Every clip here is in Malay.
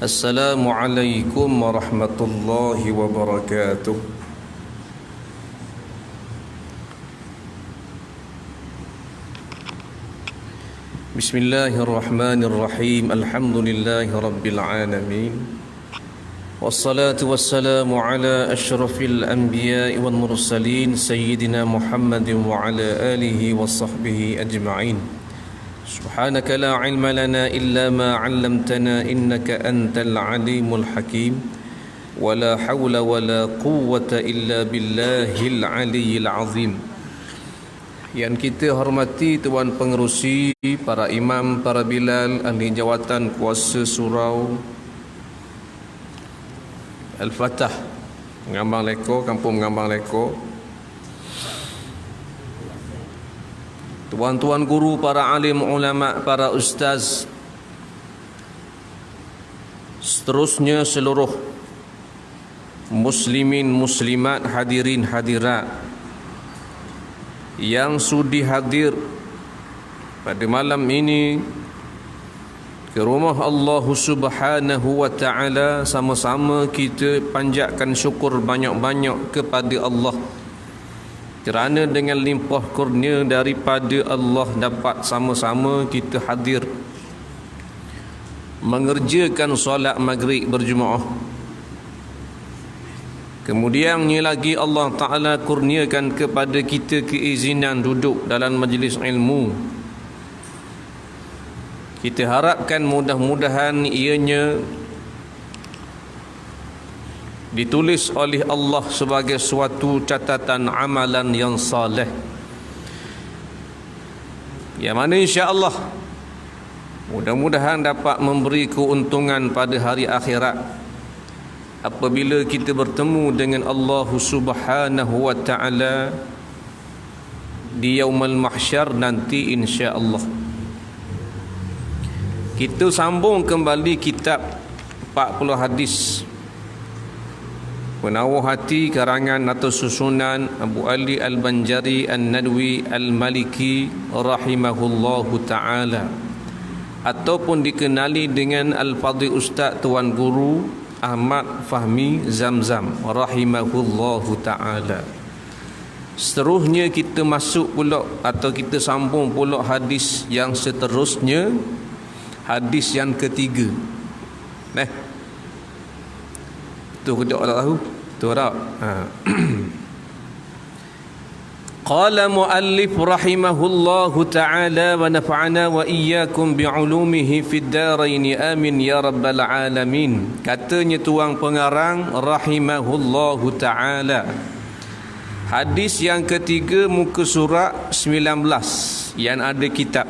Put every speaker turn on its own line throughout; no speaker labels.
Assalamualaikum warahmatullahi wabarakatuh. Bismillahirrahmanirrahim. Alhamdulillahi rabbil alamin. Wassalatu wassalamu ala asyrafil anbiya'i wal mursalin Sayyidina Muhammadin wa ala alihi wa sahbihi ajma'in. Subhanaka la ilma lana illa ma 'allamtana innaka antal alimul hakim. Wa la hawla wa la quwwata illa billahil aliyyil azim. Yang kita hormati Tuan Pengerusi, para imam, para bilal, ahli jawatan kuasa surau Al-Fatah Ngambang Leko, Kampung Ngambang Leko, tuan-tuan guru, para alim ulama, para ustaz, seterusnya seluruh muslimin muslimat, hadirin hadirat yang sudi hadir pada malam ini ke rumah Allah Subhanahu wa ta'ala. Sama-sama kita panjatkan syukur banyak-banyak kepada Allah kerana dengan limpah kurnia daripada Allah dapat sama-sama kita hadir mengerjakan solat maghrib berjemaah. Kemudiannya lagi Allah Ta'ala kurniakan kepada kita keizinan duduk dalam majlis ilmu. Kita harapkan mudah-mudahan ianya ditulis oleh Allah sebagai suatu catatan amalan yang saleh, yang mana insya-Allah mudah-mudahan dapat memberi keuntungan pada hari akhirat apabila kita bertemu dengan Allah Subhanahu wa ta'ala di yaumul mahsyar nanti insya-Allah. Kita sambung kembali kitab 40 hadis Penawar Hati karangan atau susunan Abu Ali Al-Banjari An-Nadwi Al-Maliki rahimahullahu ta'ala, ataupun dikenali dengan Al-Fadhil Ustaz Tuan Guru Ahmad Fahmi Zamzam rahimahullahu ta'ala. Seterusnya kita masuk pula atau kita sambung pula hadis yang seterusnya, hadis yang ketiga. Tu kita tak tahu. Tu tak. Qala muallif rahimahullahu ta'ala wa nafa'ana wa iyyakum bi'ulumihi fid darain amin ya rabbal alamin. Katanya tuang pengarang rahimahullahu ta'ala, hadis yang ketiga muka surat 19 yang ada kitab.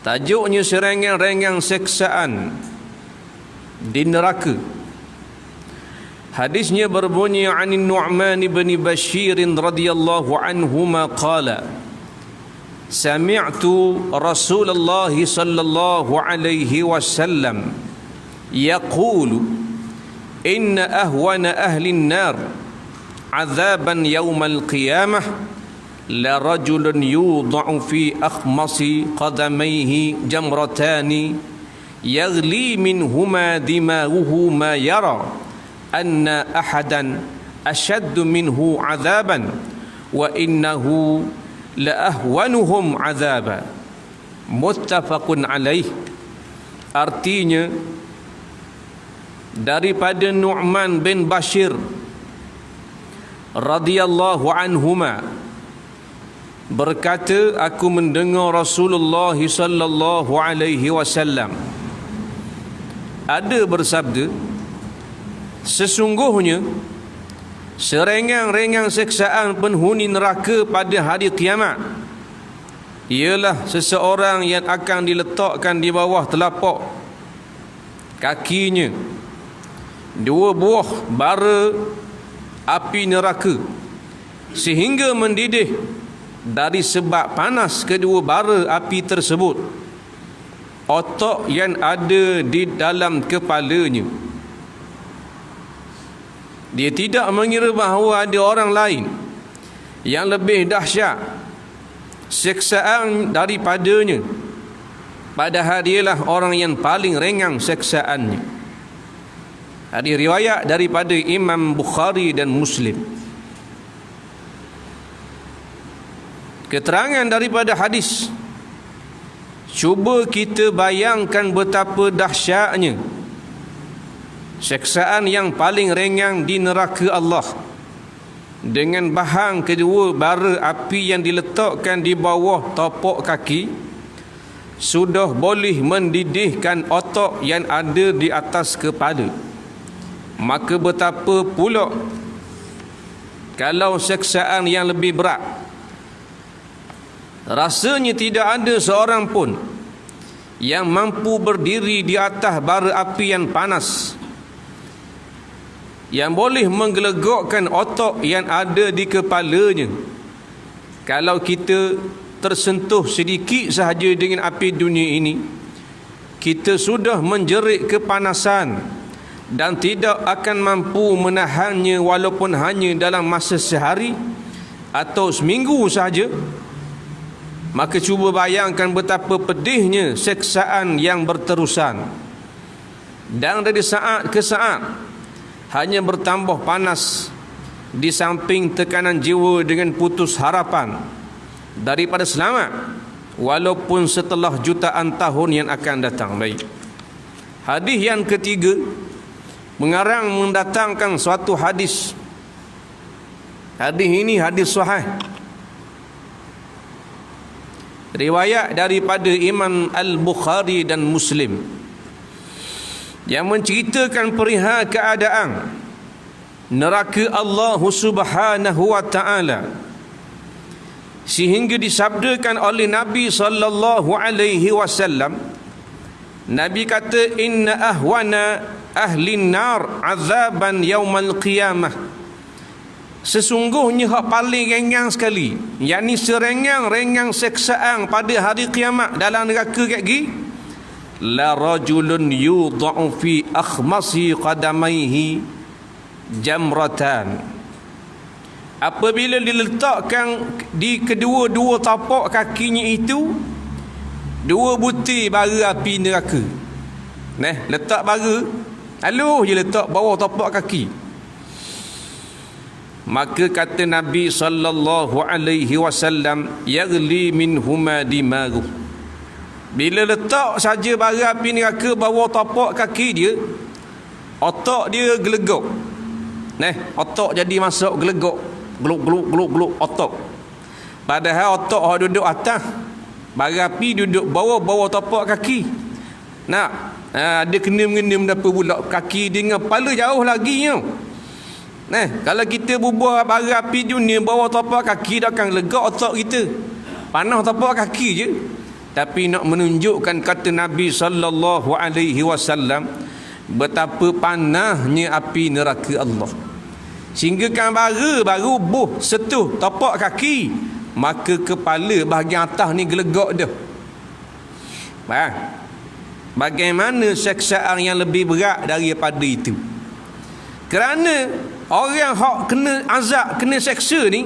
Tajuknya serengang-rengang seksaan di neraka. Hadisnya berbunyi anin Nu'man bin Bashir radhiyallahu anhuma qala sami'tu Rasulullah sallallahu alaihi wasallam yaqulu inna ahwana ahli an-nar 'adzaban yawmal qiyamah la rajulun yudha'u fi akhmasi qadamayhi jamratani yaghli minhuma dimaghuhu ma yara anna ahadan ashaddu minhu 'adzaban wa innahu la ahwanuhum 'adzaba. Muttafaqun alaih. Artinya daripada Nu'man bin Bashir radhiyallahu anhuma berkata, aku mendengar Rasulullah sallallahu alaihi wasallam ada bersabda, sesungguhnya serengang-rengang seksaan penghuni neraka pada hari kiamat ialah seseorang yang akan diletakkan di bawah telapak kakinya 2 buah bara api neraka sehingga mendidih dari sebab panas kedua bara api tersebut otak yang ada di dalam kepalanya. Dia tidak mengira bahawa ada orang lain yang lebih dahsyat siksaan daripadanya. padahal dialah orang yang paling ringan seksaannya. Hadis riwayat daripada Imam Bukhari dan Muslim. Keterangan daripada hadis, cuba kita bayangkan betapa dahsyatnya seksaan yang paling ringan di neraka Allah, dengan bahan kedua bara api yang diletakkan di bawah tapak kaki sudah boleh mendidihkan otak yang ada di atas kepala. Maka betapa pula kalau seksaan yang lebih berat. Rasanya tidak ada seorang pun yang mampu berdiri di atas bara api yang panas, yang boleh menggelegakkan otak yang ada di kepalanya. Kalau kita tersentuh sedikit sahaja dengan api dunia ini, kita sudah menjerit kepanasan dan tidak akan mampu menahannya walaupun hanya dalam masa sehari atau seminggu sahaja. Maka cuba bayangkan betapa pedihnya seksaan yang berterusan, dan dari saat ke saat hanya bertambah panas, di samping tekanan jiwa dengan putus harapan daripada selamat walaupun setelah jutaan tahun yang akan datang. Baik, hadis yang ketiga mengarang mendatangkan suatu hadis. Hadis ini hadis sahih, riwayat daripada Imam Al-Bukhari dan Muslim, yang menceritakan perihal keadaan neraka Allah Subhanahu wa taala, sehingga disabdakan oleh Nabi sallallahu alaihi wasallam. Nabi kata, inna ahwana ahli nar azaban yaumal qiyamah, sesungguhnya hak paling ringan sekali, yakni serengang-rengang seksaan pada hari kiamat dalam neraka kat gi, la rajulun yudha'u fi akhmasi qadamaihi jamratan, apabila diletakkan di kedua-dua tapak kakinya itu dua butir bara api neraka. Letak bara, lalu je letak bawah tapak kaki. Maka kata Nabi sallallahu alaihi wasallam, yaghli minhuma dimagu, bila letak saja bara api neraka bawah tapak kaki dia, otak dia gelegak. Otak jadi masuk gelegak, geluk otak. Padahal otak orang duduk atas, bara api duduk bawah tapak kaki. Dia kena-mengena apa pula kaki dengan kepala jauh lagi tau. Kalau kita bubuh bara api dunia bawah tapak kaki, dah akan lega otak kita. Panas tapak kaki je. Tapi nak menunjukkan kata Nabi sallallahu alaihi wasallam betapa panasnya api neraka Allah, sehingga kan bara baru buh setuh tapak kaki, maka kepala bahagian atas ni gelegak dah. Bagaimana seksaan yang lebih berat daripada itu? Kerana orang hak kena azab, kena seksa ni,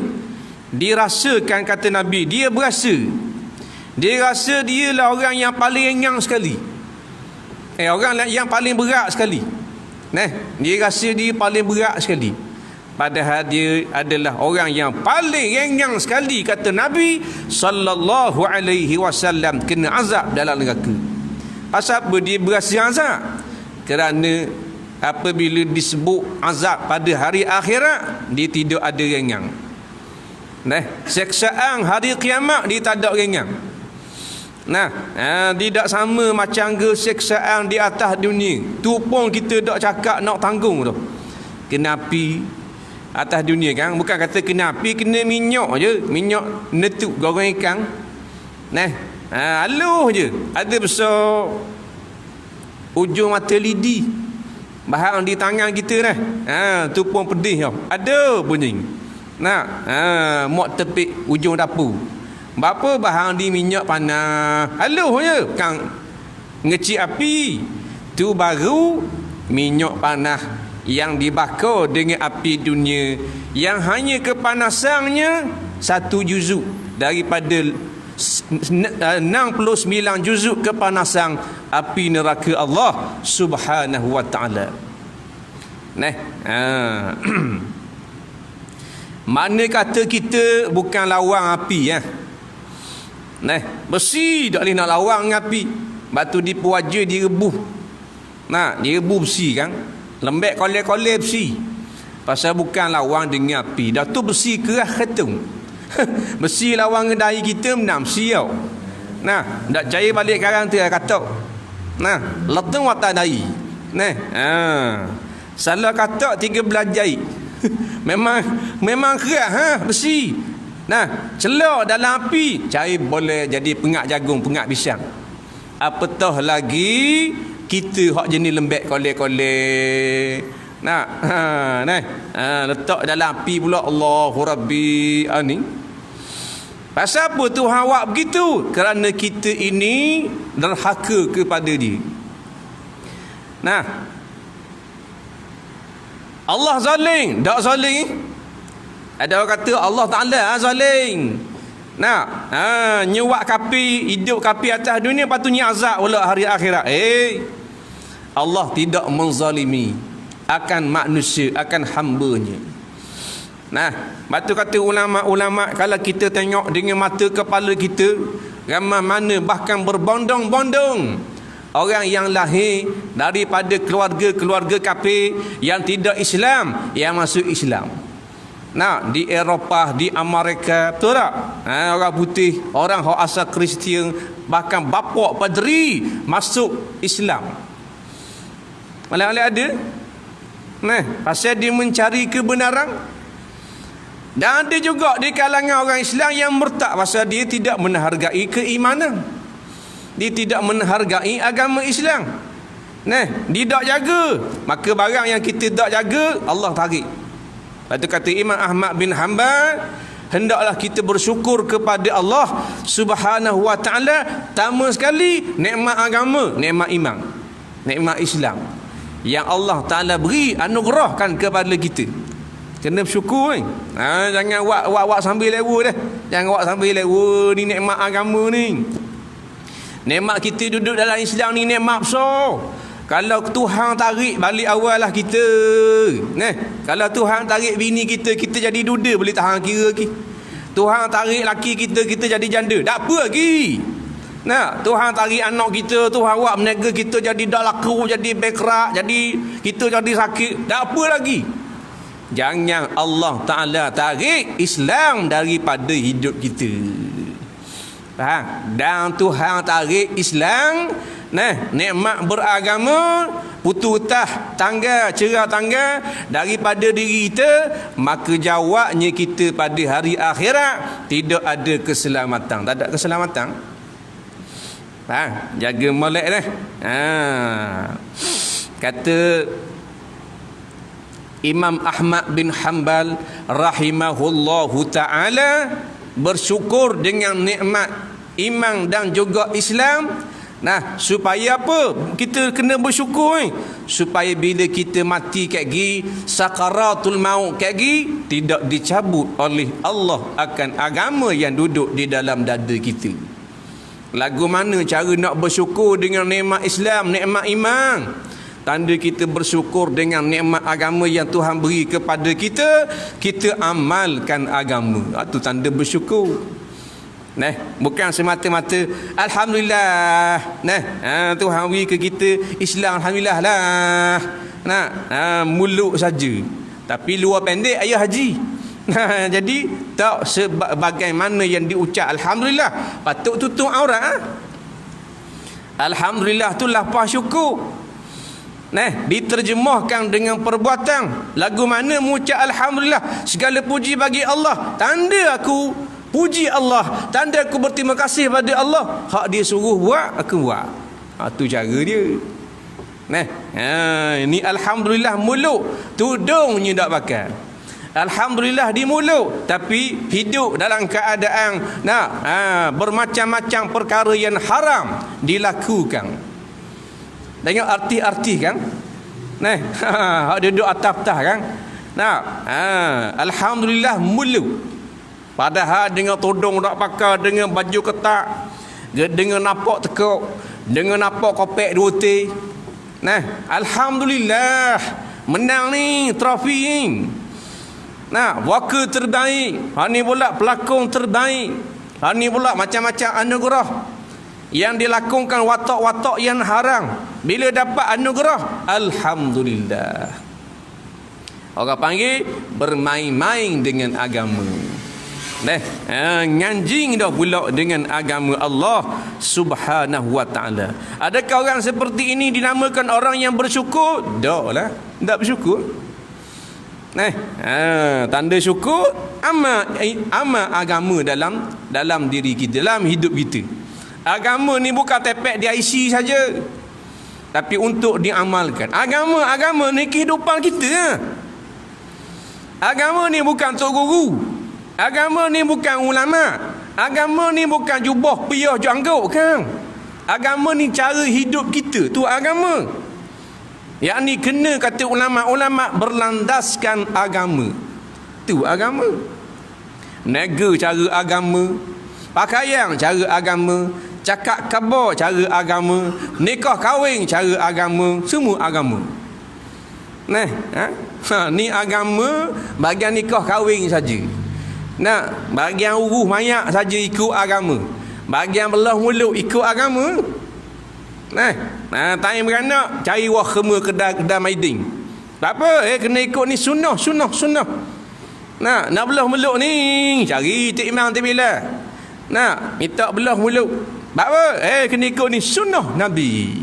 dirasakan kata Nabi, dia berasa, dia rasa dia lah orang yang paling ringan sekali, orang yang paling berat sekali. Dia rasa dia paling berat sekali, padahal dia adalah orang yang paling ringan sekali. Kata Nabi sallallahu alaihi wasallam kena azab dalam neraka. Pasal apa dia berasa azab? Kerana apabila disebut azab pada hari akhirat, dia tidak ada ringan. Seksaan hari kiamat dia tak ada ringan. Tidak sama macam ke seksaan di atas dunia. Tu pun kita tak cakap nak tanggung tu. Kena api atas dunia kan, bukan kata kena api, kena minyak je, minyak netuk goreng ikan. Aluh je, ada besar ujung mata lidi, bahan di tangan kita tu pun pedih tau. Ada bunyi. Mok tepik ujung dapur. Berapa bahan di minyak panas, haluh je kan ngecik api. Tu baru minyak panas yang dibakar dengan api dunia, yang hanya kepanasannya 1 juzuk daripada 69 juzuk kepanasan api neraka Allah Subhanahu wa taala. Mana kata kita bukan lawang api ya. Besi tak boleh nak lawang dengan api. Batu dipuaja direbuh. Direbuh besi kan. Lembek kolek-kolek besi. Pasal bukan lawang dengan api. Dah tu besi keras ketung. Besi lawang ngedai kita menam besi tau. Dak cair balik karang tu katok. Letung watak dai. Salah katok 13 jahit. memang keras besi. Celok dalam api cair boleh jadi pengak jagung, pengak pisang. Apatah lagi kita hak jenis lembek kolek-kolek. Letak dalam api pula Allahu Rabbi ani. Pasal apa Tuhan awak begitu? Kerana kita ini derhaka kepada dia. Allah zalim, tak zalim. Ada orang kata Allah Ta'ala zalim. Nyewak kapi, hidup kapi atas dunia, patutnya azab pula hari akhirat. Allah tidak menzalimi akan manusia, akan hamba-Nya. Batu kata ulama-ulama, kalau kita tengok dengan mata kepala kita, ramai mana bahkan berbondong-bondong orang yang lahir daripada keluarga-keluarga kafir yang tidak Islam, yang masuk Islam. Di Eropah, di Amerika, betul tak? Orang putih, orang yang asal Kristian, bahkan bapak padri masuk Islam. Malah ada. Pasal dia mencari kebenaran. Dan ada juga di kalangan orang Islam yang murtad pasal dia tidak menghargai keimanan. Dia tidak menghargai agama Islam. Dia tak jaga. Maka barang yang kita tak jaga, Allah tarik. Lepas tu kata Imam Ahmad bin Hanbal, hendaklah kita bersyukur kepada Allah Subhanahu wa taala, pertama sekali nikmat agama, nikmat iman, nikmat Islam yang Allah Taala beri, anugerahkan kepada kita. Kena bersyukur ni. Jangan wak sambil lewa dah. Jangan wak sambil lewa ni nikmat agama ni. Nikmat kita duduk dalam Islam ni nikmat besar. Kalau Tuhan tarik balik awal lah kita. Kalau Tuhan tarik bini kita, kita jadi duda boleh tahan kira lagi. Tuhan tarik laki kita, kita jadi janda. Tak apa lagi. Tuhan tarik anak kita, Tuhan buat meniaga kita jadi dak laku, jadi bankrupt, jadi kita jadi sakit. Tak apa lagi. Jangan Allah Ta'ala tarik Islam daripada hidup kita. Dan Tuhan tarik Islam, nikmat beragama, putus tangga, cerah tangga daripada diri kita, maka jawabnya kita pada hari akhirat tidak ada keselamatan. Tak ada keselamatan. Jaga molek dah. Kata Imam Ahmad bin Hanbal rahimahullahu ta'ala, bersyukur dengan nikmat iman dan juga Islam. Supaya apa? Kita kena bersyukur ni. Supaya bila kita mati kat gi, sakaratul maut kat gi, tidak dicabut oleh Allah akan agama yang duduk di dalam dada kita. Lagu mana cara nak bersyukur dengan nikmat Islam, nikmat iman? Tanda kita bersyukur dengan nikmat agama yang Tuhan beri kepada kita, kita amalkan agama. Itu tanda bersyukur. Bukan semata-mata alhamdulillah. Tuhan beri ke kita Islam, alhamdulillah lah. Mulut saja. Tapi luar pendek ayah haji. Jadi tak sebagaimana yang diucap alhamdulillah, patut tutup aurat. Alhamdulillah tu lafaz syukur. Diterjemahkan dengan perbuatan. Lagu mana mengucap alhamdulillah, segala puji bagi Allah, tanda aku puji Allah, tanda aku berterima kasih pada Allah. Hak dia suruh buat, aku buat. Tu cara dia. Ini alhamdulillah mulut, tudungnya tak pakai. Alhamdulillah di mulut, tapi hidup dalam keadaan bermacam-macam perkara yang haram dilakukan. Tengok arti-arti kan. Hak duduk atas-atas kan. Alhamdulillah mulut.
Padahal dengan todong tak pakai, dengan baju ketat, dengan napak tekuk, dengan napak kopek dua teh. Nah, alhamdulillah menang ni trofi ni. Nah, wakil terbaik, hani pula pelakon terbaik, hani pula macam-macam anugerah yang dilakukan watak-watak yang haram. Bila dapat anugerah, alhamdulillah. Orang panggil bermain-main dengan agama. Nganjing dah pula dengan agama Allah Subhanahu wa ta'ala. Adakah orang seperti ini dinamakan orang yang bersyukur? Tak lah, tak bersyukur. Tanda syukur amal agama dalam diri kita, dalam hidup kita. Agama ni bukan tepek di IC saja, tapi untuk diamalkan. Agama ni kehidupan kita. Agama ni bukan tok guru. Agama ni bukan ulama. Agama ni bukan jubah piyah janggut kan. Agama ni cara hidup kita, tu agama. Yang ni kena kata ulama-ulama berlandaskan agama. Tu agama. Niaga cara agama, pakaian cara agama, cakap khabar cara agama, nikah kahwin cara agama, semua agama. Ni agama bagian nikah kahwin saja. Bagian uruh mayat saja ikut agama. Bagian belah mulut ikut agama. Time beranak cari wah khema kedai maiding. Tak apa, kena ikut ni sunnah. Nak belah mulut ni cari Tok Imam Tibila. Minta belah mulut. Tak apa, kena ikut ni sunnah Nabi.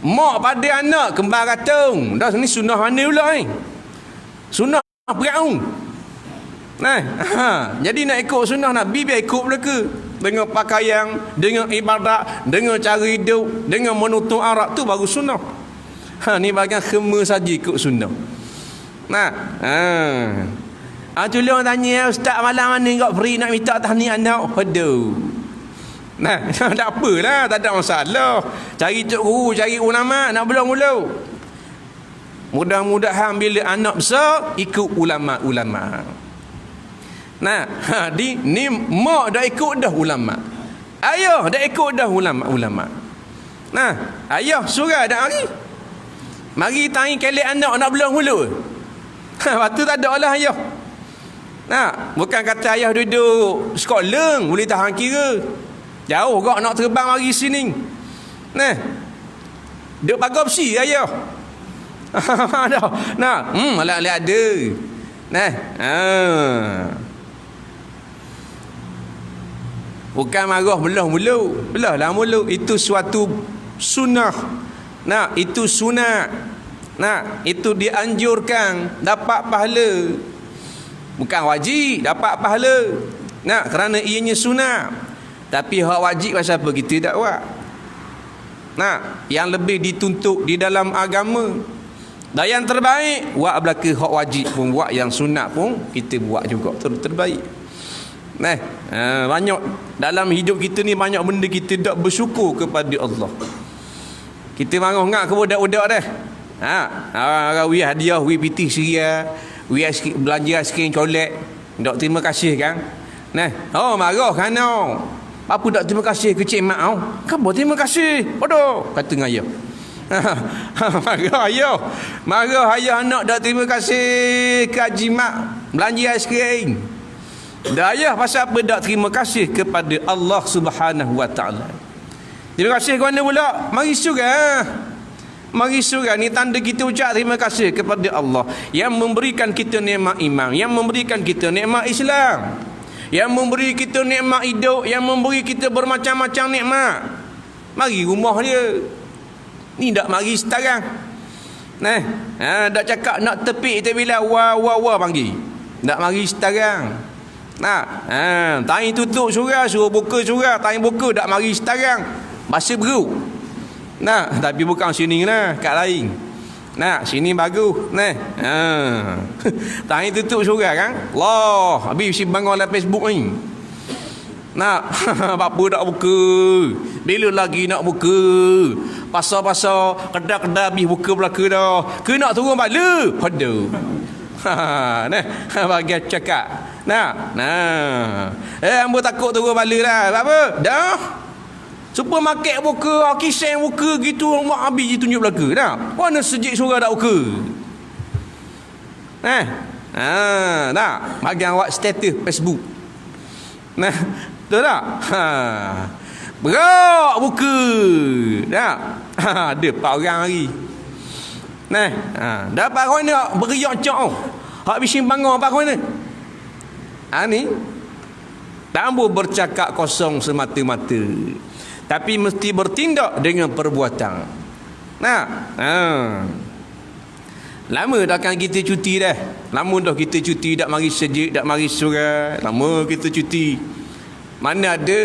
Mak pada anak kembar katung. Dah ni sunnah mana pula ni? Sunnah peraung. Jadi nak ikut sunnah Nabi, biar ikut mereka. Dengan pakaian, dengan ibadat, dengan cara hidup, dengan menutup aurat, tu baru sunnah. Ni bagian khema saja ikut sunnah. Tu dia orang tanya, ustaz malam mana kau free nak minta tahniah anak? Aduh. Tak apalah, tak ada masalah. Cari tok guru, cari ulama, nak belah mulut. Mudah-mudahan bila anak besar ikut ulama-ulama. Ni mak dah ikut dah ulama. Ayah dah ikut dah ulama. Ayah surah dah mari tanya kelek anak nak belah mulut. Lepas tu tak ada lah ayah. Bukan kata ayah duduk sekolah boleh tahan kira. Jauh kau nak terbang mari sini. Duduk pagar besi ayah. Malah ada. Bukan marah belah mulut. Belahlah mulut. Itu suatu sunnah. Itu sunat. Itu dianjurkan, dapat pahala. Bukan wajib, dapat pahala. Kerana ianya sunat. Tapi hak wajib pasal apa kita tak buat? Yang lebih dituntut di dalam agama. Dan yang terbaik, buat belaka hak wajib pun buat, yang sunat pun kita buat juga terbaik. Banyak dalam hidup kita ni, banyak benda kita tak bersyukur kepada Allah. Kita marah ngak ke budak-budak dah. Wi hadiah, wi pitih seria, wi belanja sikit colek. Tak terima kasih kan? Marah kan no. Apa tak terima kasih ke cik mak kau? Kamu terima kasih. Bodoh, kata dengan ayah. Marah ayah anak tak terima kasih ke haji mak belanja aiskrim. Dan ayah pasal apa tak terima kasih kepada Allah Subhanahu wa ta'ala? Terima kasih ke mana pula? Mari surah ni tanda kita ucap terima kasih kepada Allah yang memberikan kita nikmat iman, yang memberikan kita nikmat Islam, yang memberi kita nikmat hidup, yang memberi kita bermacam-macam nikmat. Mari rumah dia ni tak mari sekarang. Tak cakap nak tepik bila wah panggil. Tak mari sekarang. Time tutup surah, suruh buka surah, time buka tak mari sekarang. Bahasa beruk. Tapi bukan sini lah, kat lain. Sini bagus. Time tutup surah kan. Allah, habis si bangun dalam Facebook ni. Apa tak buka? Bila lagi nak buka? Pasal-pasal kedai-kedai habis buka belaka dah. Ke nak turun bala? Aduh. Nah, bagi cakap. Nah. Ambo takut turun bala lah. Apa? Dah. Supermarket buka, kisah buka gitu, mak habis je tunjuk belaka. Dah. Mana sejik surah dak buka. Nah, bagi awak status Facebook. Nah, betul tak? Berak buka. Dah. Ada 4 orang hari. Nah, dapat kau ni beriak cok. Hak bising bangun apa kau ni? Ni tak ambo bercakap kosong semata-mata. Tapi mesti bertindak dengan perbuatan. Lama dah kan kita cuti dah. Lama dah kita cuti, tak mari sejik, tak mari surat. Lama kita cuti. Mana ada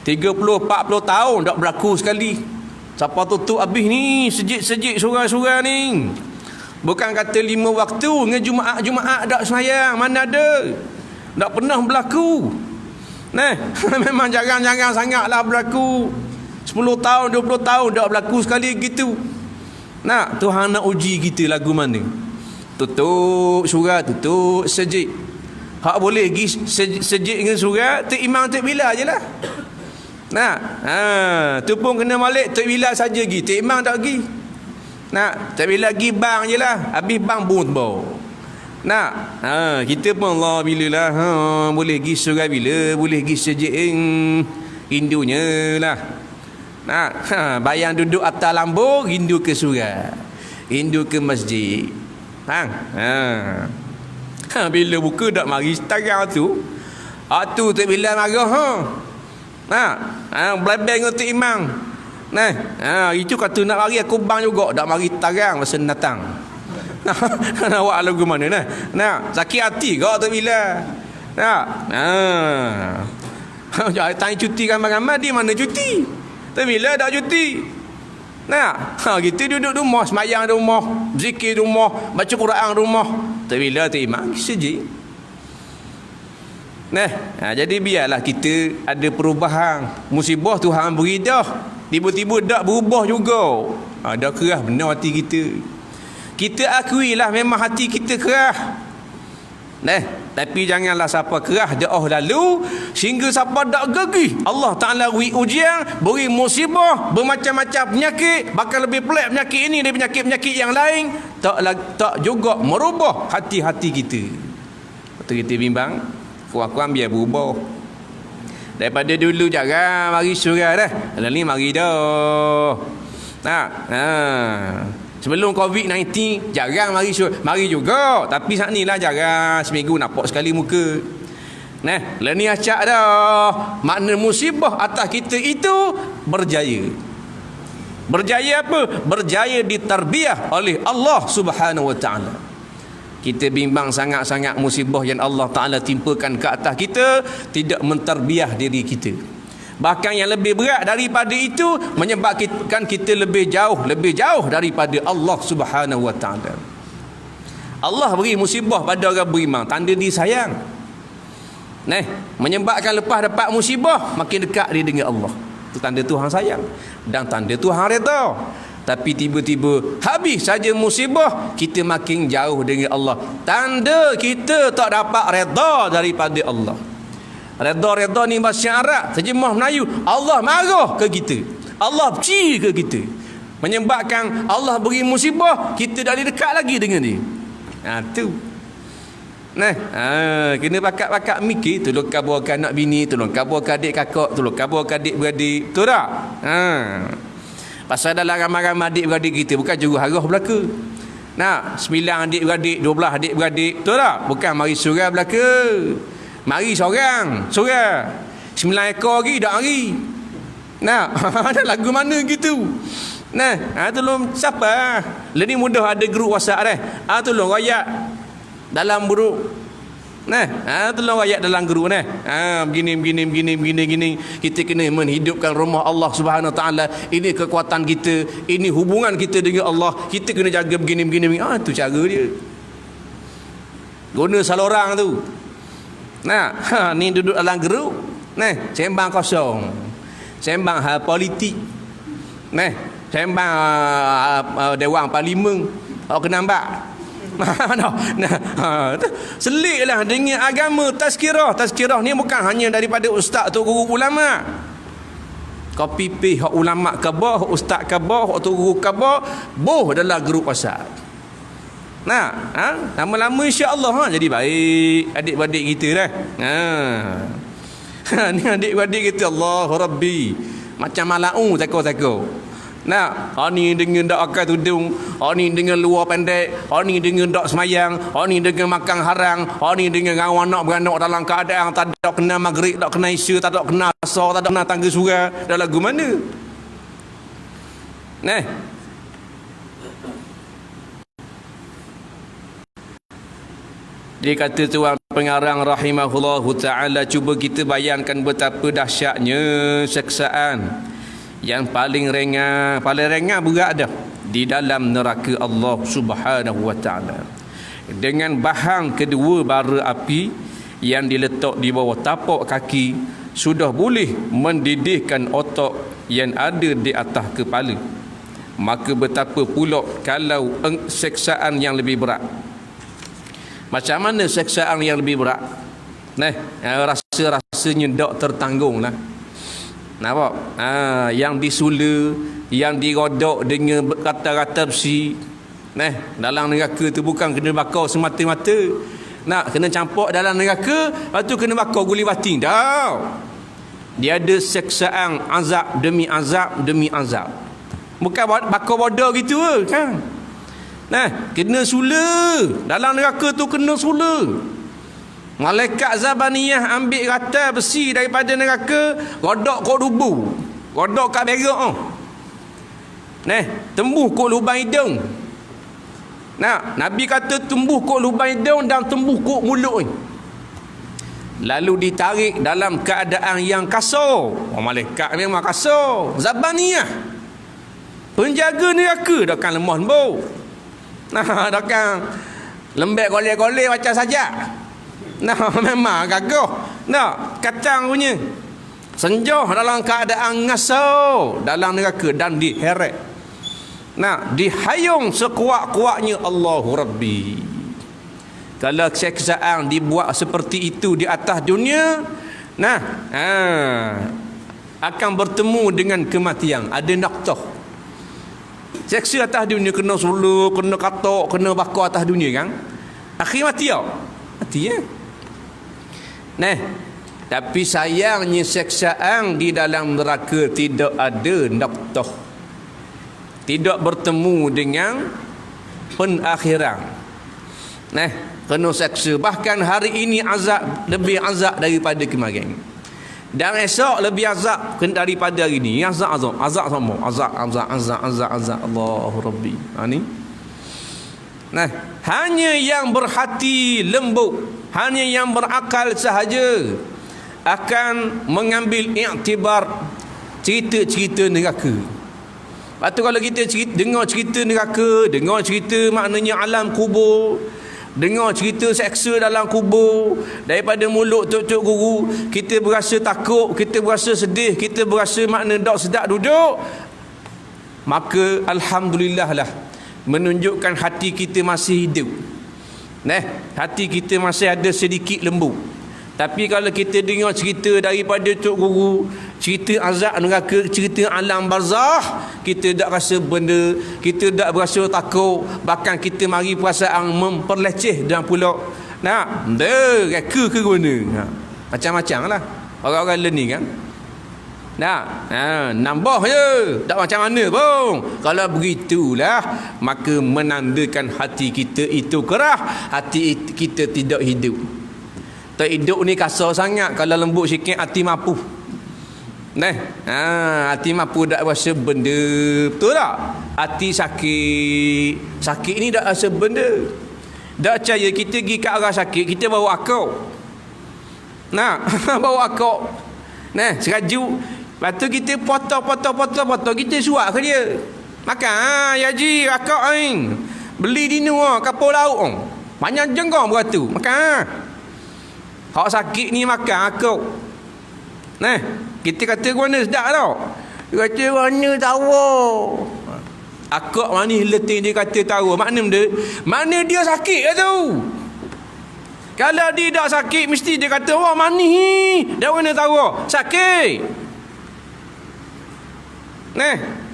30-40 tahun tak berlaku sekali. Siapa tutup habis ni sejik-sejik surah-surah ni. Bukan kata 5 waktu dengan Jumaat tak semayang. Mana ada. Tak pernah berlaku. Memang jarang-jarang sangatlah berlaku. 10 tahun, 20 tahun tak berlaku sekali gitu. Tuhan nak uji kita lagu mana. Tutup surah, tutup sejik. Hak boleh pergi sejik dengan surah, Tok Imam Tok Bilal je lah. Tu pun kena malik Tok Bilal saja pergi, Tok Imam tak pergi. Tok Bilal pergi bang je lah. Habis bang pun bau. Kita pun Allah bila lah boleh pergi surah bila, boleh pergi sejik rindunya lah. Bayang duduk atas lambu, rindu ke surah, rindu ke masjid. Bila buka tak mari setarang tu. Tu Tok Bilal marah. Belabang dengan Tok Imam. Itu kata nak mari aku bang juga, tak mari setarang masa datang. Nak buat lagu mana sakit hati kau Tok Bilal. Tanya cuti ramai-ramai, dia mana cuti? Tok Bilal tak cuti. Kita duduk rumah, semayang rumah, zikir rumah, baca Quran rumah. Tok Bilal Tok Imam sejik. Jadi biarlah kita ada perubahan. Musibah Tuhan beri dah. Tiba-tiba tak berubah juga. Dah kerah benar hati kita. Kita akuilah memang hati kita kerah. Tapi janganlah siapa kerah jauh lalu sehingga siapa tak gagih. Allah Ta'ala beri ujian, beri musibah, bermacam-macam penyakit, bahkan lebih pelik penyakit ini dari penyakit-penyakit yang lain. Tak juga merubah hati-hati kita. Lepas kita bimbang, kurang-kurang biar berubah. Daripada dulu jarang mari surah dah. Lalu ni mari dah. Sebelum COVID-19 jarang mari surah. Mari juga, tapi saat ni lah jarang, seminggu nampak sekali muka. Lalu ni acak dah. Makna musibah atas kita itu berjaya. Berjaya apa? Berjaya ditarbiyah oleh Allah Subhanahu Wa Ta'ala. Kita bimbang sangat-sangat musibah yang Allah Ta'ala timpakan ke atas kita tidak mentarbiyah diri kita. Bahkan yang lebih berat daripada itu menyebabkan kita lebih jauh daripada Allah Subhanahu Wa Ta'ala. Allah beri musibah pada orang beriman, tanda dia sayang. Menyebabkan lepas dapat musibah makin dekat dia dengan Allah. Itu tanda Tuhan sayang dan tanda Tuhan redha. Tapi tiba-tiba habis saja musibah, kita makin jauh dengan Allah. Tanda kita tak dapat redha daripada Allah. Redha ni bahasa Arab, terjemah Melayu, Allah marah ke kita, Allah benci ke kita. Menyebabkan Allah beri musibah, kita dah dekat lagi dengan dia. Tu. Kena pakat-pakat mikir, tolong kabarkan anak bini, tolong kabarkan adik kakak, tolong kabarkan adik beradik. Betul tak? Pasal dalam ramai-ramai adik beradik kita bukan juru harah belaka. 9 adik beradik, 12 adik beradik. Betul tak? Bukan mari surah belaka. Mari seorang surah 9 ekor lagi tak mari. Ada lagu mana gitu. Tolong siapa? Lebih mudah ada grup WhatsApp tolong rakyat dalam grup. Tolong rakyat dalam grup begini. Kita kena menghidupkan rumah Allah Subhanahu Wa Ta'ala. Ini kekuatan kita, ini hubungan kita dengan Allah. Kita kena jaga begini. Tu cara dia. Guna salah orang tu. Ni duduk dalam grup, sembang kosong, sembang hal politik, sembang Dewan Parlimen, Awak kena nampak. Seliklah dengan agama tazkirah. Tazkirah ni bukan hanya daripada ustaz atau guru ulama. Kau pipih hak ulama khabar, hak ustaz khabar, hak guru khabar, boh dalam grup WhatsApp. Nah, lama-lama insya-Allah jadi baik adik-adik kita dah. Ni adik-adik kita, Allah Rabbi, macam malau takut-takut. Nah, ni dengan dak pakai tudung, ni dengan luar pendek, ni dengan dak semayang, ni dengan makan harang, ni dengan kawan anak beranak dalam keadaan tak ada kena maghrib, tak kena isya, tak ada kena asar, tak ada kena tangga surau. Dah lagu mana? Nah. Dia kata tuan pengarang rahimahullahu ta'ala, cuba kita bayangkan betapa dahsyatnya seksaan yang paling ringan berat dah di dalam neraka Allah Subhanahu wa taala. Dengan bahang kedua bara api yang diletak di bawah tapak kaki sudah boleh mendidihkan otak yang ada di atas kepala. Maka betapa pula kalau seksaan yang lebih berat. Macam mana seksaan yang lebih berat? Rasa-rasanya tak tertanggunglah. Nampak? Yang disula, yang dirodok dengan kata-kata besi. Dalam neraka tu bukan kena bakar semata-mata. Nak kena campur dalam neraka, lepas tu kena bakar guli batin. Dah. Dia ada seksaan azab demi azab demi azab. Bukan bakar bodoh gitu kan. Kena sula. Dalam neraka tu kena sula. Malaikat Zabaniyah ambil rata besi daripada neraka, rodok kat dubu, rodok kat berak tembuh kat lubang hidung. Nabi kata tembuh kat lubang hidung dan tembuh kat mulut ni. Lalu ditarik dalam keadaan yang kasar. Malaikat memang kasar. Zabaniyah, penjaga neraka, takkan lemah lembut. Takkan lembek golek-golek macam saja. Memang gagah. Kacang punya. Senjah dalam keadaan ngasau dalam neraka dan diheret. Dihayung sekuat-kuatnya Allahu Rabbi. Kalau seksaan dibuat seperti itu di atas dunia, akan bertemu dengan kematian. Ada naktah. Seksa atas dunia kena suluh, kena katok, kena bakar atas dunia kan. Akhir mati tau. Mati ya. Tapi sayangnya seksaan di dalam neraka tidak ada naktah. Tidak bertemu dengan penakhiran. Kena seksa. Bahkan hari ini azab lebih azab daripada kemarin. Dan esok lebih azab daripada hari ini. Azab sama. Azab. Allahu Rabbi. Ni. Hanya yang berhati lembut, hanya yang berakal sahaja akan mengambil iktibar cerita-cerita neraka. Lepas tu kalau kita dengar cerita neraka, dengar cerita maknanya alam kubur, dengar cerita seksa dalam kubur daripada mulut tok-tok guru, kita berasa takut, kita berasa sedih, kita berasa makna tak sedap duduk. Maka alhamdulillah lah, menunjukkan hati kita masih hidup. Hati kita masih ada sedikit lembut. Tapi kalau kita dengar cerita daripada tok guru, cerita azab neraka, cerita alam barzah, kita tak rasa benda, kita tak berasa takut, bahkan kita mari perasaan memperleceh dan pula reka ke guna. Macam-macam lah orang-orang learning kan. Nambah je, tak macam mana pun. Kalau begitulah, maka menandakan hati kita itu kerah, hati kita tidak hidup. Tak hidup ni kasar sangat. Kalau lembut sikit hati mampu. Hati mampu tak rasa benda. Betul tak? Hati sakit, sakit ni tak rasa benda. Tak percaya, kita pergi ke arah sakit, kita bawa akau. Bawa akau. Seraju. Lepas tu kita potong, kita suap ke dia. Makan, ya ji, akak ni. Beli di nuah, kapal laut. Banyak jenggong beratu. Makan. Hak sakit ni makan akak. Kita kata ke mana sedap tau. Dia kata mana tahu. Akak manis letih dia kata tahu. Mana dia sakit ke tu? Kalau dia tak sakit, mesti dia kata, wah manis. Dia mana tahu? Sakit.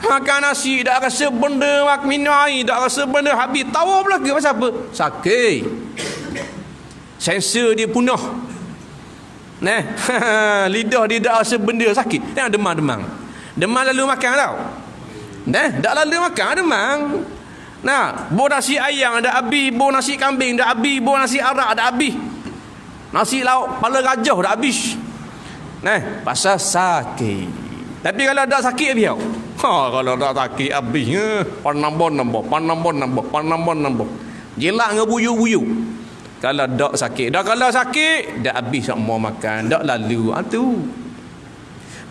Makan nasi, tak rasa benda, minum air, tak rasa benda, habis tawa pula ke pasal apa? Sakit. Sensor dia punah. Lidah dia tak rasa benda, sakit. Tengok demam. Demam lalu makan tau. Tak lalu makan, demam. Bau nasi ayam dah habis, bau nasi kambing dah habis, bau nasi arak dah habis. Nasi lauk kepala gajah dah habis. Pasal sakit. Tapi kalau tak sakit dia. Kalau tak sakit habisnya panambon nambah. Jelak ngebuyu-buyu. Kalau tak sakit, kalau sakit dah habis semua makan, dak lalu tu.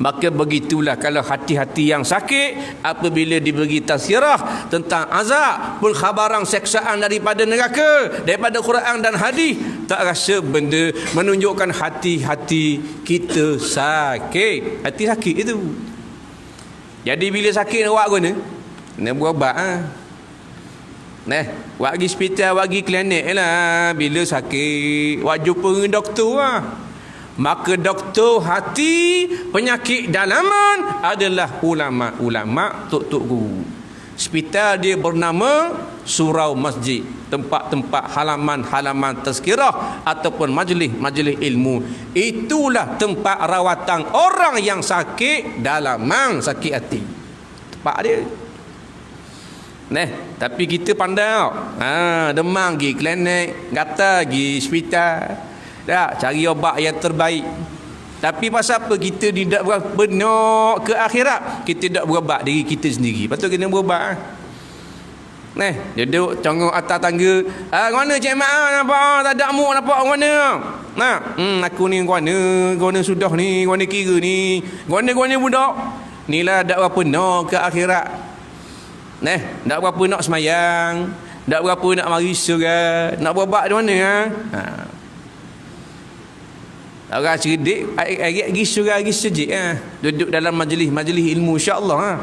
Maka begitulah kalau hati-hati yang sakit apabila diberi tazkirah tentang azab, pengkhabaran seksaan daripada neraka, daripada Quran dan hadis, tak rasa benda menunjukkan hati-hati kita sakit. Hati sakit itu. Jadi bila sakit nak buat guna? Nak berubat buat pergi hospital, buat pergi klinik lah. Bila sakit, buat jumpa dengan doktor lah. Maka doktor hati penyakit dalaman adalah ulama-ulama, tok-tok guru. Hospital dia bernama surau masjid, tempat-tempat halaman-halaman tazkirah ataupun majlis-majlis ilmu. Itulah tempat rawatan orang yang sakit dalaman, sakit hati. Tempat dia. Tapi kita pandai demam pergi klinik, gatal pergi hospital. Cari obat yang terbaik. Tapi pasal apa kita tidak benar ke akhirat? Kita tidak berubat diri kita sendiri. Patut kena berubat. Duduk congok atas tangga. Mana Cik Mak? Nampak tak ada mu, nampak mana? Aku ni guna sudah ni, guna kira ni, guna budak. Inilah tak berapa nak ke akhirat. Tak berapa nak semayang, tak berapa nak mari surga, nak berubat di mana orang cerdik pergi surga pergi sejik duduk dalam majlis ilmu insya-Allah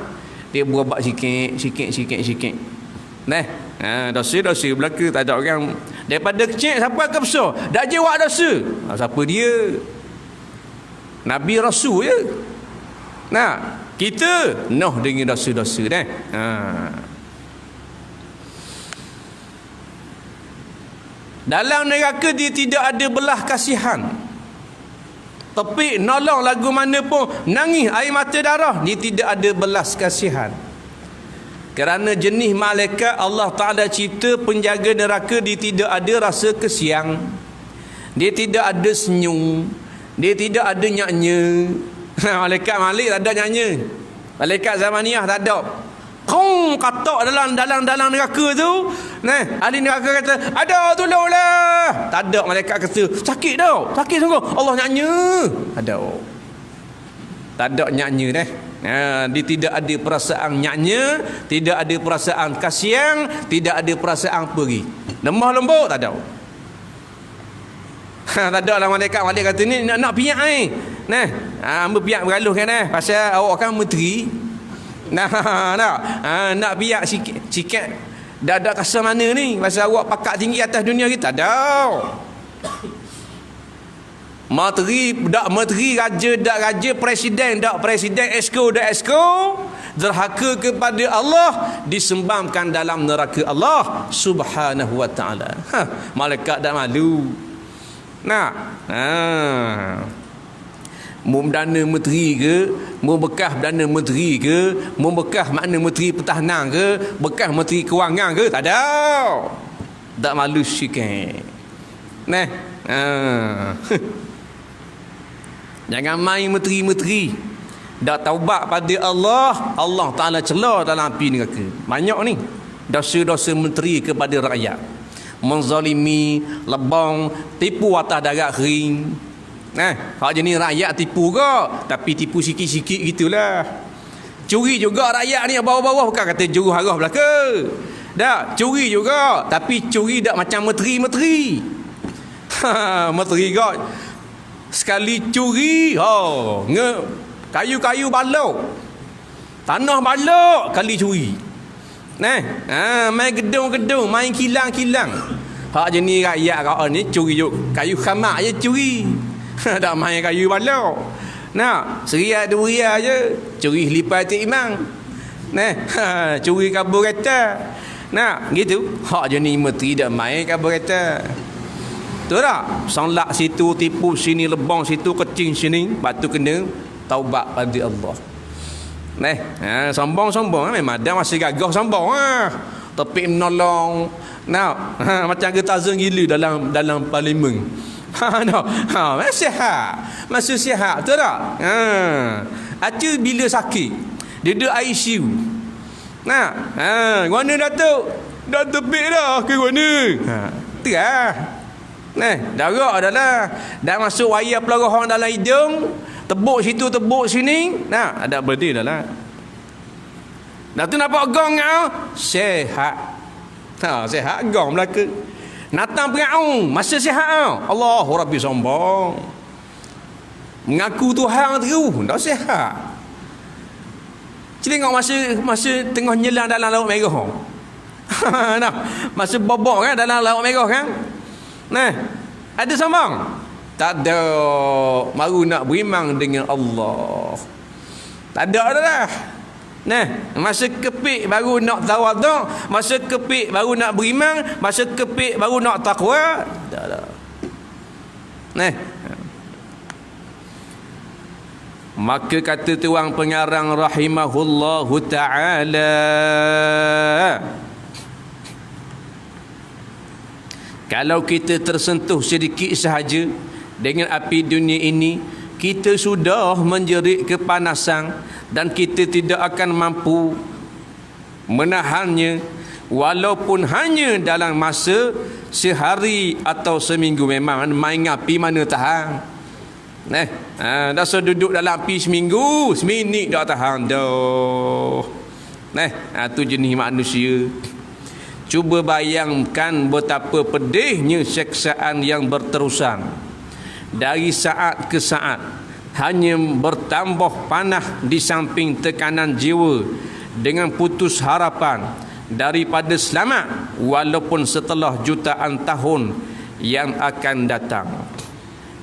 dia berubat sikit. Dosa belaka tak ada orang daripada kecil sampai ke besar dak je buat dosa. Siapa dia? Nabi Rasul je. Kita dengan dosa-dosa Dalam neraka dia tidak ada belah kasihan. Tapi nolong lagu mana pun, nangis air mata darah, dia tidak ada belas kasihan. Kerana jenis malaikat Allah Ta'ala cipta penjaga neraka, dia tidak ada rasa kesiang, dia tidak ada senyum, dia tidak ada nyanyi. Malaikat Malik tak ada nyanyi. Malaikat Zamaniyah tak ada. Kong katak dalam neraka tu. Ahli neraka kata, ada tolonglah. Tak ada. Malaikat kata, sakit tau. Sakit sungguh. Allah nyanyi. Ada. Tak ada nyanyi dia tidak ada perasaan nyanyi, tidak ada perasaan kasihan, tidak ada perasaan pergi. Lemah lembut tak ada. Tak ada lah malaikat kata ni nak piak hamba piak beraluh kan pasal awak kan menteri. Nak biar sikit dah ada rasa mana ni pasal awak pakat tinggi atas dunia kita. Tak ada. Menteri raja dak raja, presiden dak presiden, esko dak esko, derhaka kepada Allah, disembamkan dalam neraka Allah Subhanahu wa taala. Malaikat dak malu. Mu dana menteri ke, mu bekas dana menteri ke, mu bekas makna menteri pertahanan ke, bekas menteri kewangan ke, tak ada. Tak malu sikit. Jangan main menteri-menteri. Dak taubat pada Allah, Allah Ta'ala celah dalam api neraka. Banyak ni dosa-dosa menteri kepada rakyat. Menzalimi, lebang, tipu atas darat kering. Kalau jenis rakyat tipu ke, tapi tipu sikit-sikit gitulah. Curi juga rakyat ni bawah-bawah, bukan kata juru harah belaka. Tak, curi juga, tapi curi tak macam menteri-menteri. Menteri kau sekali curi, kayu-kayu balok, tanah balok kali curi. Main gedung-gedung, main kilang-kilang. Hak jenis rakyat kau ni curi kayu khamak je curi. Tak main kayu balok. Seriat 2 rial je curi lipai Tok Imam. Curi kabur kereta. Gitu. Hak jenis menteri dah main kabur kereta. Betul tak? Sanglak situ, tipu sini, lebong situ, kecing sini. Lepas tu kena taubat pada Allah. Sombong-sombong memang ada masih gagah sombong tapi menolong macam getazeng gila dalam parlimen. Masih sihat betul tak? Acu bila sakit duduk ICU. Mana Datuk? Dah tepik dah ke mana? Tu lah. Darah dah lah. Dah masuk wayar pelorong dalam hidung. Tebuk situ, tebuk sini. Ada berhenti dah lah. Dah tu nampak gong kau. Sehat. Sehat gong belaka. Natang peraung. Masa sehat kau. Allahu Rabbi sombong. Mengaku Tuhan terus. Dah sehat. Celingok masa tengah nyelang dalam Laut Merah. Masa bobok kan dalam Laut Merah kan. Ada sombong? Tak ada. Baru nak berimang dengan Allah. Tak ada dah. Masa kepik baru nak tawaduk, masa kepik baru nak berimang, masa kepik baru nak takwa. Tak ada. Maka kata tuang pengarang rahimahullahu ta'ala, kalau kita tersentuh sedikit sahaja dengan api dunia ini, kita sudah menjerit kepanasan dan kita tidak akan mampu menahannya walaupun hanya dalam masa sehari atau seminggu. Memang main api mana tahan. Dah duduk dalam api seminggu, seminit dah tahan dah. Tu jenis manusia. Cuba bayangkan betapa pedihnya seksaan yang berterusan dari saat ke saat, hanya bertambah panah di samping tekanan jiwa dengan putus harapan daripada selamat walaupun setelah jutaan tahun yang akan datang.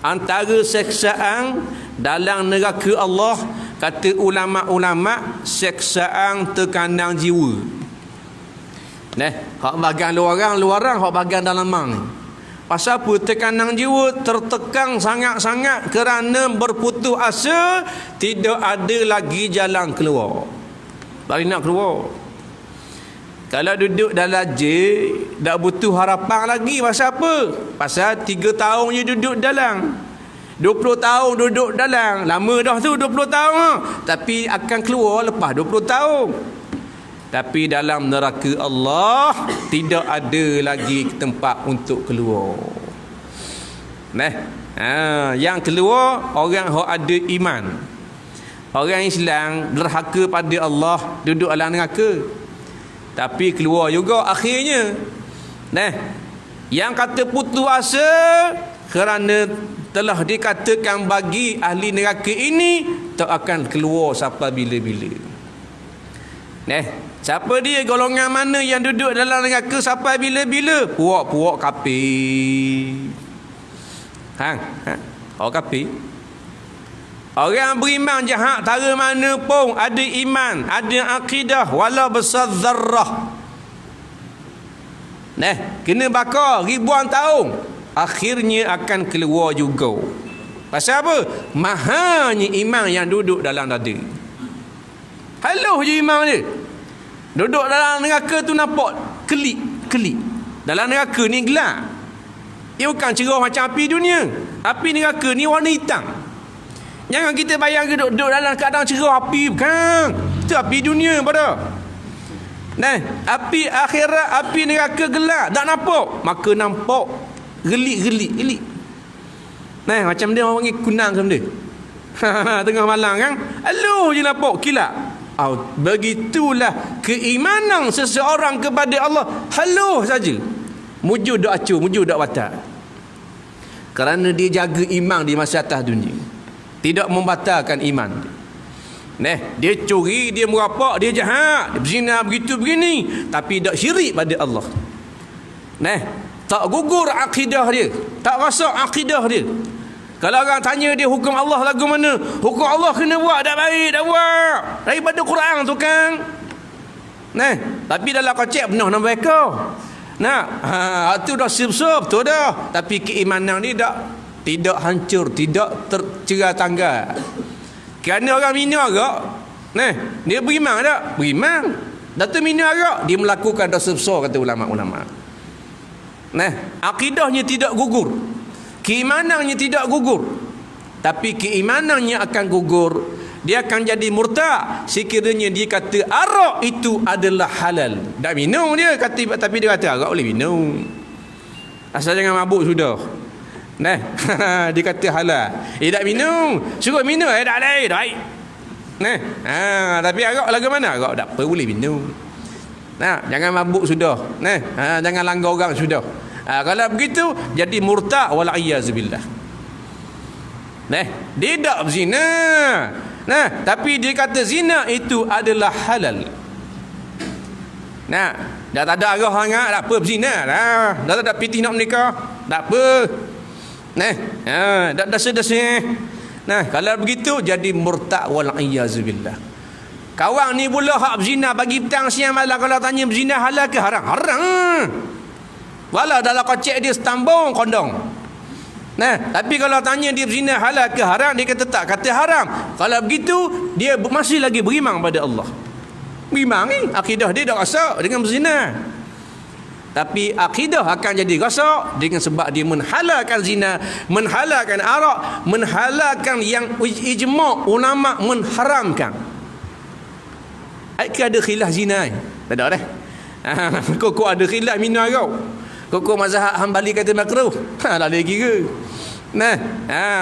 Antara seksaan dalam neraka Allah, kata ulama-ulama, seksaan tekanan jiwa. Hak bagian luaran, hak bagian dalam ni. Pasal apa? Tekanan jiwa, tertekan sangat-sangat kerana berputus asa, tidak ada lagi jalan keluar. Bagi nak keluar. Kalau duduk dalam jail, tak butuh harapan lagi. Pasal apa? Pasal 3 tahun je duduk dalam, 20 tahun duduk dalam. Lama dah tu 20 tahun. Tapi akan keluar lepas 20 tahun. Tapi dalam neraka Allah tidak ada lagi tempat untuk keluar. Yang keluar orang yang ada iman. Orang Islam derhaka pada Allah, duduk dalam neraka. Tapi keluar juga akhirnya. Yang kata putus asa kerana telah dikatakan bagi ahli neraka ini tak akan keluar sampai bila-bila. Siapa dia? Golongan mana yang duduk dalam neraka sampai bila-bila? Puak-puak kafir. Orang kafir. Orang beriman jahat tara mana pun, ada iman, ada akidah, walau besar zarrah. Kena bakar ribuan tahun, akhirnya akan keluar juga. Pasal apa? Mahanya iman yang duduk dalam dada. Haluh je iman dia. Duduk dalam neraka tu nampak kelip. Dalam neraka ni gelap. Ia bukan cerah macam api dunia. Api neraka ni warna hitam. Jangan kita bayang duduk dalam keadaan cerah api. Bukan. Itu api dunia pada. Api akhirat, api neraka gelap. Tak nampak. Maka nampak gelik. Macam dia orang panggil kunang macam dia. Tengah malam kan. Aluh je nampak kilap. Begitulah keimanan seseorang kepada Allah. Haluh saja. Mujud dak acur, mujud dak batal. Kerana dia jaga iman di masa atas dunia. Tidak membatalkan iman. Dia curi, dia merapak, dia jahat, dia berzina begitu begini, tapi tak syirik pada Allah. Tak gugur akidah dia, tak rasa akidah dia. Kalau orang tanya dia hukum Allah lagu mana, hukum Allah kena buat, tak baik, tak buat daripada Quran tu kan. Tapi dalam kocek penuh nama mereka. Tu dah sip-sip tu dah. Tapi keimanan ni tidak hancur, tidak tercerai tanggal. Kerana orang minum arak, dia beriman tak? Beriman. Datuk minum arak, dia melakukan dosa besar, kata ulama-ulama. Akidahnya tidak gugur, keimanannya tidak gugur, tapi keimanannya akan gugur. Dia akan jadi murtad sekiranya dia kata arak itu adalah halal. Tak minum dia kata, tapi dia kata arak boleh minum, asal jangan mabuk sudah. Dia kata halal, tak minum, suruh minum, tak boleh, tak baik. Tapi arak lagu mana? Arak tak apa, boleh minum. Jangan mabuk sudah. Jangan langgar orang sudah. Kalau begitu jadi murtad wal'iyyazubillah. Dia tak berzina, tapi dia kata zina itu adalah halal. Dah tak ada arah sangat, tak apa berzina dah. Dah tak ada pitih nak menikah, tak apa. Dah dasa-dasa. Kalau begitu jadi murtad wal'iyyazubillah. Kawan ni pula hak berzina pagi petang siang malam, kalau tanya berzina halal ke haram? Haram. Walau dalam kocek dia setambung kondong. Tapi kalau tanya dia berzina halal ke haram, dia kata tak, kata haram. Kalau begitu dia masih lagi beriman pada Allah. Beriman ni akidah dia dah rosak dengan berzina. Tapi akidah akan jadi rosak dengan sebab dia menghalalkan zina, menghalalkan arak, menghalalkan yang ijma' ulama mengharamkan. Ada khilaf zina? Tak ada dah. Kok ada khilaf minum arak? Kok mazhab Hambali kata makruh? Tak boleh kira.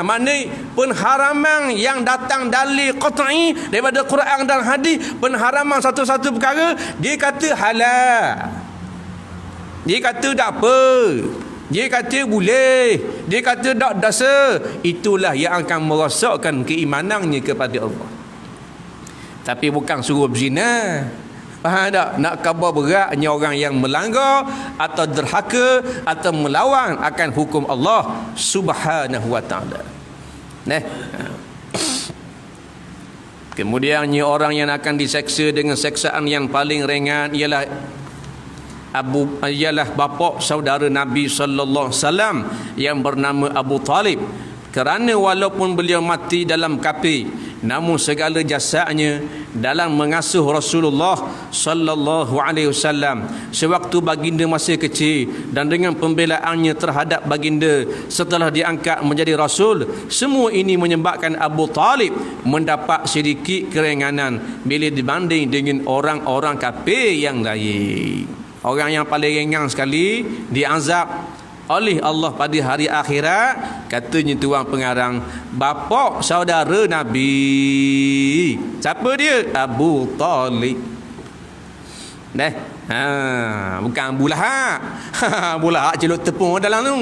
Maknanya pengharaman yang datang dalil qat'i daripada Quran dan hadis, pengharaman satu-satu perkara, dia kata halal. Dia kata tak apa, dia kata boleh, dia kata tak dosa. Itulah yang akan merosakkan keimanannya kepada Allah. Tapi bukan suruh berzina. Faham tak? Nak khabar beratnya orang yang melanggar atau derhaka atau melawan akan hukum Allah Subhanahu wa taala. Kemudiannya orang yang akan diseksa dengan seksaan yang paling ringan ialah bapa saudara Nabi sallallahu alaihi wasallam yang bernama Abu Talib. Kerana walaupun beliau mati dalam kafir, namun segala jasanya dalam mengasuh Rasulullah sallallahu alaihi wasallam sewaktu baginda masih kecil, dan dengan pembelaannya terhadap baginda setelah diangkat menjadi rasul, semua ini menyebabkan Abu Talib mendapat sedikit keringanan bila dibanding dengan orang-orang kafir yang lain. Orang yang paling ringan sekali diazab oleh Allah pada hari akhirat, katanya tuan pengarang, bapa saudara Nabi. Siapa dia? Abu Talib. Bukan Abu Lahab. Abu Lahab celup tepung dalam tu.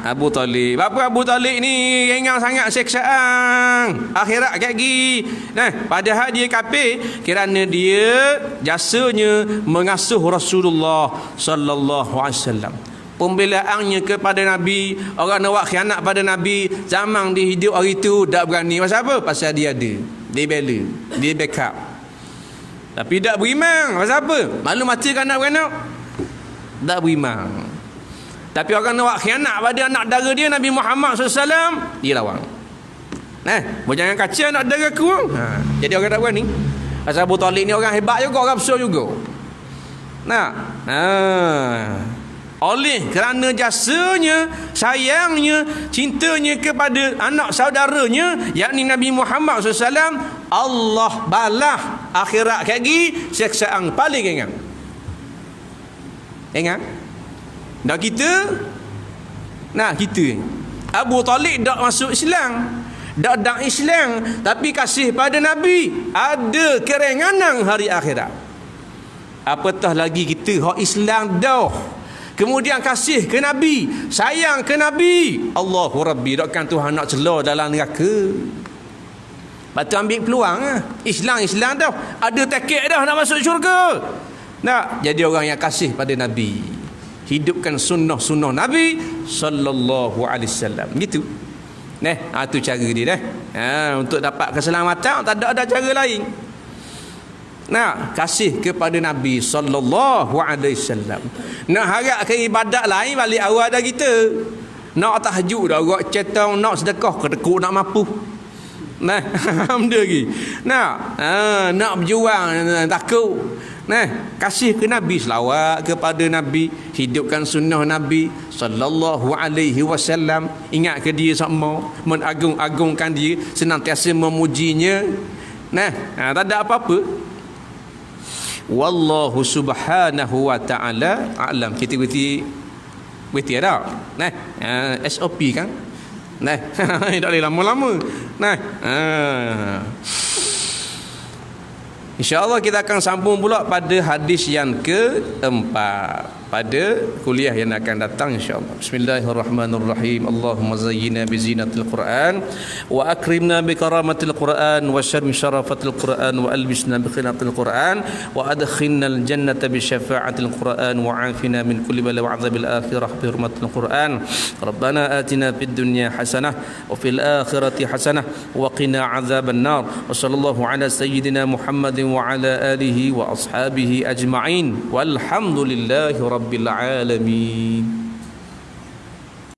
Abu Talib. Bapa Abu Talib ni ringan sangat seksaan akhirat kat gi. Padahal dia kafir kerana dia jasanya mengasuh Rasulullah sallallahu alaihi wasallam. Pembelaannya kepada Nabi, orang nak buat khianat pada Nabi zaman dia hidup hari tu tak berani. Pasal apa? Pasal dia ada, dia bela, dia backup. Tapi tak beriman. Pasal apa? Malu mati kan nak beranak, tak beriman. Tapi orang nak buat khianat pada anak dara dia Nabi Muhammad SAW, dia lawan. Jangan kaca anak dara aku. Jadi orang tak berani. Pasal Abu Talib ni orang hebat juga, orang besar juga. Oleh kerana jasanya, sayangnya, cintanya kepada anak saudaranya yakni Nabi Muhammad SAW, Allah balah akhirat lagi siksaan paling ringan. Ingat? Dan kita Abu Talib tak masuk Islam, tak Islam, tapi kasih pada Nabi, ada keringanan hari akhirat. Apatah lagi kita hak Islam dah, kemudian kasih ke Nabi, sayang ke Nabi. Allahu Rabbi, takkan Tuhan nak celah dalam neraka. Lepas tu ambil peluang Islam dah. Ada tiket dah nak masuk syurga. Nak jadi orang yang kasih pada Nabi. Hidupkan sunnah Nabi sallallahu alaihi wasallam. Gitu. Tu cara dia untuk dapat keselamatan tak ada cara lain. Kasih kepada Nabi sallallahu alaihi wasallam. Nak harapkan ibadat lain balik awal dah kita. Nak tahajud dah orang cetang, nak sedekah kedekut nak mampu. Benda lagi. Nak berjuang takut. Kasih ke Nabi, selawat kepada Nabi, hidupkan sunnah Nabi sallallahu alaihi wasallam, ingat ke dia sama, mengagung-agungkan dia, senantiasa memujinya. Tak ada apa-apa. Wallahu subhanahu wa ta'ala a'lam. Kita berhenti ada. SOP kan. Tak boleh lama-lama. InsyaAllah kita akan sambung pula pada hadis yang keempat pada kuliah yang akan datang insyaAllah. Bismillahirrahmanirrahim. Allahumma zayyina bizinatil Quran wa akrimna bikaramatil Quran wa syarmi syarafatil Quran wa albisna bikhinatil Quran wa adkhilnal jannata bisyafa'atil Quran wa afina min kulli bala wa azabil akhirah bi hurmatil Quran. Rabbana atina fid dunya hasanah wa fil akhirati hasanah wa qina azaban nar. Wa sallallahu ala sayyidina Muhammadin wa ala alihi wa ashabihi ajma'in walhamdulillahi rabbil alamin.